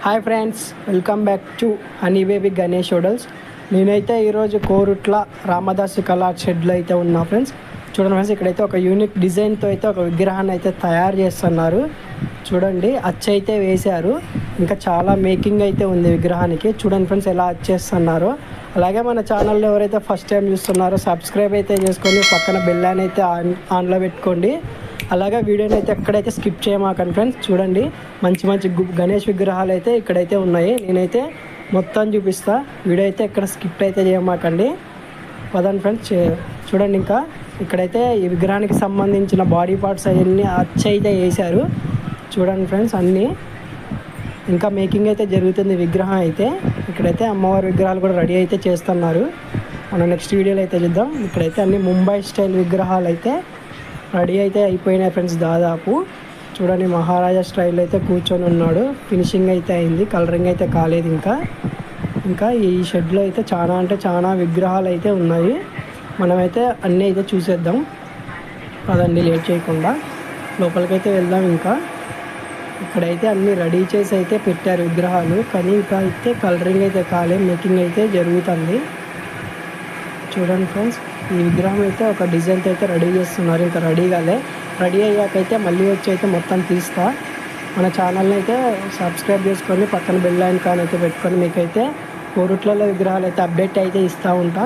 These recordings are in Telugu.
Hi friends, welcome back to honey baby Ganesh hotels. నేనైతే ఈరోజు కోరుట్ల రామదాసు కళా షెడ్లో అయితే ఉన్నా ఫ్రెండ్స్. చూడండి ఫ్రెండ్స్, ఇక్కడైతే ఒక యూనిక్ డిజైన్తో అయితే ఒక విగ్రహాన్ని అయితే తయారు చేస్తున్నారు. చూడండి, అచ్చు అయితే వేశారు. ఇంకా చాలా మేకింగ్ అయితే ఉంది విగ్రహానికి. చూడండి ఫ్రెండ్స్, ఎలా అచ్చేస్తున్నారో. అలాగే మన ఛానల్లో ఎవరైతే ఫస్ట్ టైం చూస్తున్నారో సబ్స్క్రైబ్ అయితే చేసుకొని పక్కన బెల్ అయితే ఆన్లో పెట్టుకోండి. అలాగే వీడియోని అయితే ఎక్కడైతే స్కిప్ చేయమాకండి ఫ్రెండ్స్. చూడండి, మంచి మంచి గణేష్ విగ్రహాలు అయితే ఇక్కడైతే ఉన్నాయి. నేనైతే మొత్తం చూపిస్తా. వీడియో అయితే ఎక్కడ స్కిప్ అయితే చేయమాకండి. పదండి ఫ్రెండ్స్, చూడండి. ఇంకా ఇక్కడైతే ఈ విగ్రహానికి సంబంధించిన బాడీ పార్ట్స్ అవన్నీ అయితే వేశారు. చూడండి ఫ్రెండ్స్, అన్నీ ఇంకా మేకింగ్ అయితే జరుగుతుంది విగ్రహం అయితే. ఇక్కడైతే అమ్మవారి విగ్రహాలు కూడా రెడీ అయితే చేస్తున్నారు. మనం నెక్స్ట్ వీడియోలో అయితే చూద్దాం. ఇక్కడైతే అన్ని ముంబై స్టైల్ విగ్రహాలు అయితే రెడీ అయితే అయిపోయినాయి ఫ్రెండ్స్. దాదాపు చూడండి, మహారాజా స్టైల్ అయితే కూర్చొని ఉన్నాడు. ఫినిషింగ్ అయితే అయింది, కలరింగ్ అయితే కాలేదు. ఇంకా ఈ షెడ్లో అయితే చాలా విగ్రహాలు అయితే ఉన్నాయి. మనమైతే అన్నీ అయితే చూసేద్దాం. అదండి, లేట్ చేయకుండా లోపలికైతే వెళ్దాం. ఇంకా ఇక్కడైతే అన్నీ రెడీ చేసి అయితే పెట్టారు విగ్రహాలు, కానీ ఇంకా అయితే కలరింగ్ అయితే కాలేదు, మేకింగ్ అయితే జరుగుతుంది. చూడండి ఫ్రెండ్స్, ఈ విగ్రహం అయితే ఒక డిజైన్తో అయితే రెడీ చేస్తున్నారు. ఇంకా రెడీ అయ్యాకైతే మళ్ళీ వచ్చి అయితే మొత్తం తీస్తా. మన ఛానల్ని అయితే సబ్స్క్రైబ్ చేసుకొని పక్కన బెల్ ఐకాన్ అయితే పెట్టుకొని మీకైతే కోరుట్లలో విగ్రహాలు అయితే అప్డేట్ అయితే ఇస్తూ ఉంటా.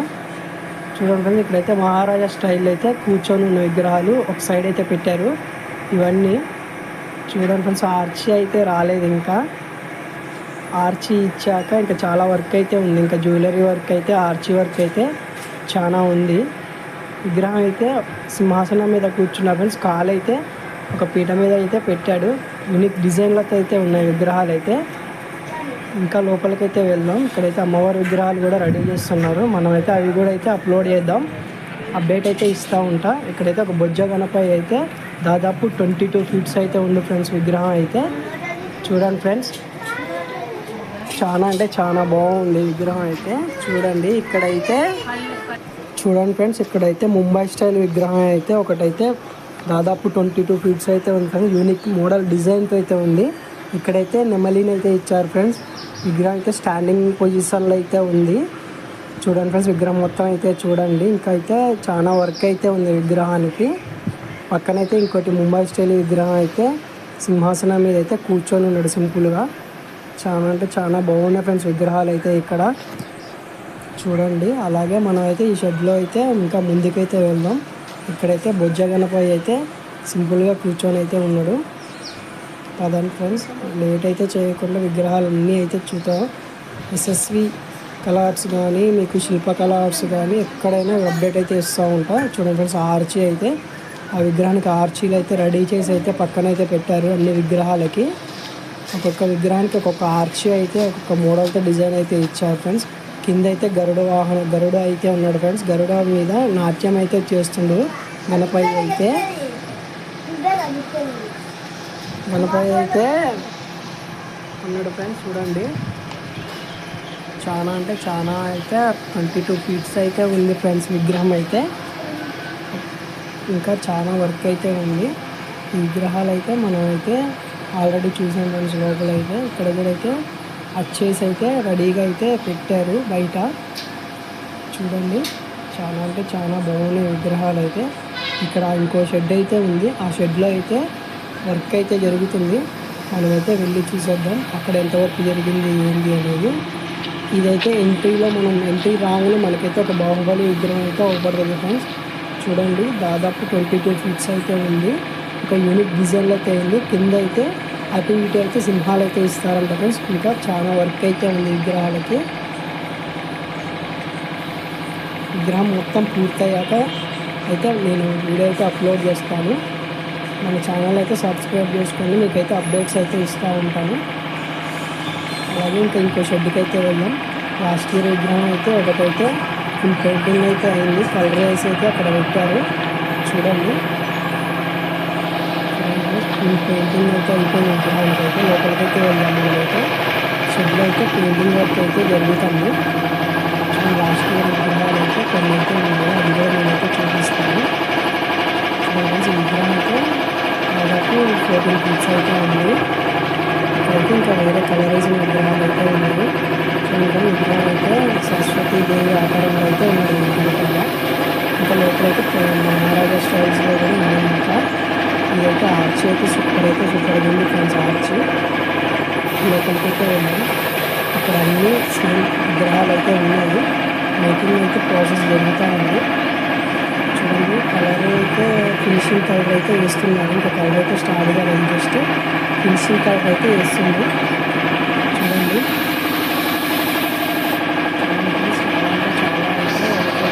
చూడండి ఫ్రెండ్స్, ఇక్కడైతే మహారాజా స్టైల్ అయితే కూర్చొని ఉన్న విగ్రహాలు ఒక సైడ్ అయితే పెట్టారు. ఇవన్నీ చూడండి ఫ్రెండ్స్, ఆర్చి అయితే రాలేదు. ఇంకా ఆర్చి ఇచ్చాక ఇంకా చాలా వర్క్ అయితే ఉంది. ఇంకా జ్యువెలరీ వర్క్ అయితే, ఆర్చి వర్క్ అయితే చాలా ఉంది. విగ్రహం అయితే సింహాసనం మీద కూర్చున్నారు ఫ్రెండ్స్. కాలు అయితే ఒక పీట మీద అయితే పెట్టాడు. యూనిక్ డిజైన్లతో అయితే ఉన్నాయి విగ్రహాలు అయితే. ఇంకా లోపలికైతే వెళ్దాం. ఇక్కడైతే అమ్మవారి విగ్రహాలు కూడా రెడీ చేస్తున్నారు. మనమైతే అవి కూడా అయితే అప్లోడ్ చేద్దాం, అప్డేట్ అయితే ఇస్తూ ఉంటా. ఇక్కడైతే ఒక బొజ్జ గణపతి అయితే దాదాపు 22 ఫీట్స్ అయితే ఉంది ఫ్రెండ్స్ విగ్రహం అయితే. చూడండి ఫ్రెండ్స్, చాలా బాగుంది విగ్రహం అయితే. చూడండి ఫ్రెండ్స్, ఇక్కడైతే ముంబై స్టైల్ విగ్రహం అయితే ఒకటైతే దాదాపు 22 ఫీట్స్ అయితే ఉంది ఫ్రెండ్స్. యూనిక్ మోడల్ డిజైన్తో అయితే ఉంది. ఇక్కడైతే నెమలిని అయితే ఇచ్చారు ఫ్రెండ్స్. విగ్రహం అయితే స్టాండింగ్ పొజిషన్లో అయితే ఉంది. చూడండి ఫ్రెండ్స్, విగ్రహం మొత్తం అయితే చూడండి. ఇంకా అయితే చాలా వర్క్ అయితే ఉంది విగ్రహానికి. పక్కనైతే ఇంకోటి ముంబై స్టైల్ విగ్రహం అయితే సింహాసనం మీద అయితే కూర్చొని ఉన్నాడు సింపుల్గా. చాలా బాగున్నాయి ఫ్రెండ్స్ విగ్రహాలు అయితే ఇక్కడ. చూడండి, అలాగే మనం అయితే ఈ షెడ్లో అయితే ఇంకా ముందుకైతే వెళ్దాం. ఇక్కడైతే బొజ్జ గణపతి అయితే సింపుల్గా కూర్చొని అయితే ఉన్నాడు. పదండి ఫ్రెండ్స్, లేట్ అయితే చేయకుండా విగ్రహాలు అన్నీ అయితే చూద్దాం. ఎస్ఎస్వి కళా ఆర్ట్స్ కానీ, మీకు శిల్పకళా ఆర్ట్స్ కానీ ఎక్కడైనా అప్డేట్ అయితే ఇస్తూ ఉంటా. చూడండి ఫ్రెండ్స్, ఆర్చీ అయితే ఆ విగ్రహానికి ఆర్చీలు అయితే రెడీ చేసి అయితే పక్కన అయితే పెట్టారు. అన్ని విగ్రహాలకి ఒక్కొక్క విగ్రహానికి ఒక్కొక్క ఆర్చీ అయితే ఒక్కొక్క మోడల్తో డిజైన్ అయితే ఇచ్చారు ఫ్రెండ్స్. కింద అయితే గరుడ అయితే ఉన్నాడు ఫ్రెండ్స్. గరుడ మీద నాట్యం అయితే చేస్తుండు గణపతి అయితే ఉన్నాడు ఫ్రెండ్స్. చూడండి, చాలా అయితే 22 ఫీట్స్ అయితే ఉంది ఫ్రెండ్స్ విగ్రహం అయితే. ఇంకా చాలా వర్క్ అయితే ఉంది. ఈ విగ్రహాలు అయితే మనం అయితే ఆల్రెడీ చూసాం ఫ్రెండ్స్. లోపల అయితే ఇక్కడ కూడా అయితే అచ్చేసి అయితే రెడీగా అయితే పెట్టారు బయట. చూడండి, చాలా బాగున్నాయి విగ్రహాలు అయితే. ఇక్కడ ఇంకో షెడ్ అయితే ఉంది. ఆ షెడ్లో అయితే వర్క్ అయితే జరుగుతుంది. మనమైతే వెళ్ళి చూసేద్దాం అక్కడ ఎంతవరకు జరిగింది ఏంటి అనేది. ఇదైతే ఎంట్రీ రాగానే మనకైతే ఒక బాహుబలి విగ్రహం అయితే అవపడుతుంది ఫ్రెండ్స్. చూడండి, దాదాపు 22 ఫీట్స్ అయితే ఉంది. ఒక యూనిక్ డిజైన్లో అయితే ఉంది. కింద అయితే అటు ఇటు అయితే సింహాలు అయితే ఇస్తారంట ఫ్రెండ్స్. ఇంకా చాలా వర్క్ అయితే ఉంది విగ్రహాలకి. విగ్రహం మొత్తం పూర్తయ్యాక అయితే నేను వీడియో అయితే అప్లోడ్ చేస్తాను. మన ఛానల్ అయితే సబ్స్క్రైబ్ చేసుకోండి, మీకైతే అప్డేట్స్ అయితే ఇస్తూ ఉంటాను. అలాగే ఇంకో షెడ్కి అయితే వెళ్దాం. లాస్ట్ ఇయర్ విగ్రహం అయితే ఒకటైతే ఫుల్ పెయింటింగ్ అయితే అయింది. కలర్ వేసి అయితే అక్కడ పెట్టారు. చూడండి, ఫుల్ పెయింటింగ్ అయితే అయిపోయింది విగ్రహానికి అయితే. లోపలికైతే వెళ్దాం. మనమైతే షెడ్లో అయితే పెయింటింగ్ వర్క్ అయితే జరుగుతుంది. లాస్ట్ ఇయర్ విగ్రహాలు అయితే కొన్ని అయితే ఉన్నాయి, అది కూడా నేనైతే చూపిస్తాను. చూడండి, విగ్రహం అయితే దాదాపు 14 ఫీట్స్ అయితే ఉంది. ఇక్కడైతే ఇంకా వేరే కలర్ వేసిన విగ్రహం లోపలికి అయితే వెళ్ళాం. ఇక్కడ అన్ని సేమ్ విగ్రహాలు అయితే ఉన్నాయి. మేకింగ్ అయితే ప్రాసెస్ జరుగుతూ ఉంది. చూడండి కలర్ అయితే ఫినిషింగ్ కలర్ అయితే వేస్తున్నారు. ఇంకా కలర్ అయితే స్టార్ట్ కాలేదు, జస్ట్ ఫినిషింగ్ కలర్ అయితే వేస్తుంది. చూడండి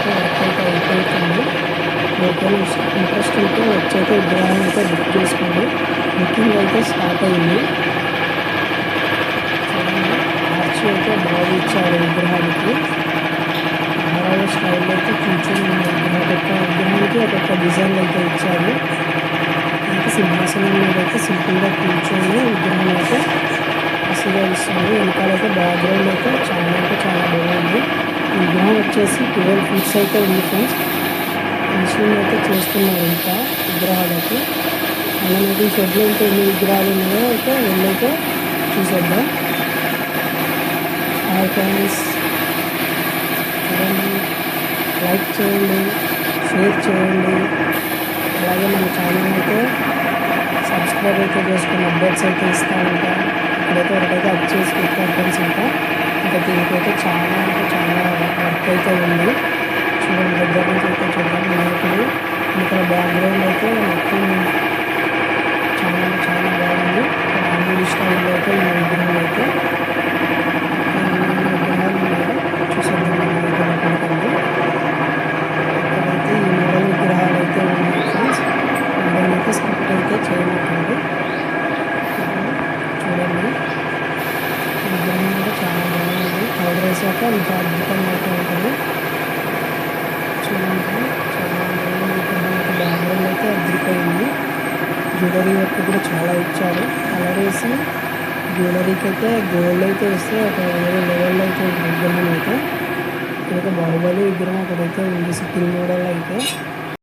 వర్క్ అయితే అయిపోతుంది. ఎవరికైనా ఇంట్రెస్ట్ ఉంటే వచ్చైతే విగ్రహాన్ని అయితే బుక్ చేసుకోండి. బుకింగ్ అయితే స్టార్ట్ అయింది. చూడండి ఆర్చ్ అయితే బాగా ఇచ్చారు విగ్రహానికి. మహారాజా స్టైల్ అయితే కూర్చొని విగ్రహానికి ఒక్కొక్క డిజైన్ అయితే ఇచ్చారు. ఇంకా సింహాసనం మీద అయితే సింపుల్గా కూర్చొని విగ్రహం అయితే ఆశీర్వదిస్తుంది. వెనకాలైతే బ్యాక్గ్రౌండ్ అయితే చాలా బాగుంది. ఈ విగ్రహం వచ్చేసి 12 ఫీట్స్ అయితే ఉంది ఫ్రెండ్స్. ఫినిషింగ్ అయితే చేస్తున్నారు ఇంకా విగ్రహాలకి. మనమైతే ఈ షెడ్లో ఇంకా ఎన్ని విగ్రహాలు ఉన్నాయో అయితే వెళ్ళైతే చూసేద్దాం. హాయ్ ఫ్రెండ్స్, చూడండి లైక్ చేయండి, షేర్ చేయండి, అలాగే మన ఛానల్ అయితే సబ్స్క్రైబ్ అయితే చేసుకుని అప్డేట్స్ అయితే ఇస్తూ ఉంటాం. ఇక్కడైతే ఒకటైతే అప్ చేసి పెట్టారు ఫ్రెండ్స్. ఇంకా దీనికైతే చాలా వర్క్ అయితే ఉంది. చూడండి దగ్గర నుంచి అయితే చూద్దాం. నాయకుడు ఇక్కడ బ్యాక్గ్రౌండ్ అయితే మొత్తం చాలా బాగుంది. రాముడి స్టైల్లో అయితే ఈ విగ్రహం అయితే విగ్రహాలు ఉన్నాయి. చూసేద్దాం నాయకుడు ఇక్కడైతే ఈ మోడల్ విగ్రహాలు అయితే ఉన్నాయి ఫ్రెండ్స్. దానైతే స్కిప్ అయితే చేయమంటుంది. చూడండి విగ్రహం కూడా చాలా బాగుంది. కలర్ వేసాక ఇంకా అద్భుతంగా అయితే ఉంటుంది. చూడండి చాలా బాగుంది విగ్రహం అయితే. బ్యాక్గ్రౌండ్ అయితే అదిరిపోయింది. జ్యువెలరీ వర్క్ కూడా చాలా ఇచ్చారు. కలర్ వేసి జ్యువెలరీకి అయితే గోల్డ్ అయితే వేస్తే ఒక వేరే లెవెల్లో అయితే విగ్రహం అయితే. ఇక్కడ బాహుబలి విగ్రహం ఒకటైతే ఉంది సిట్టింగ్ మోడల్ అయితే.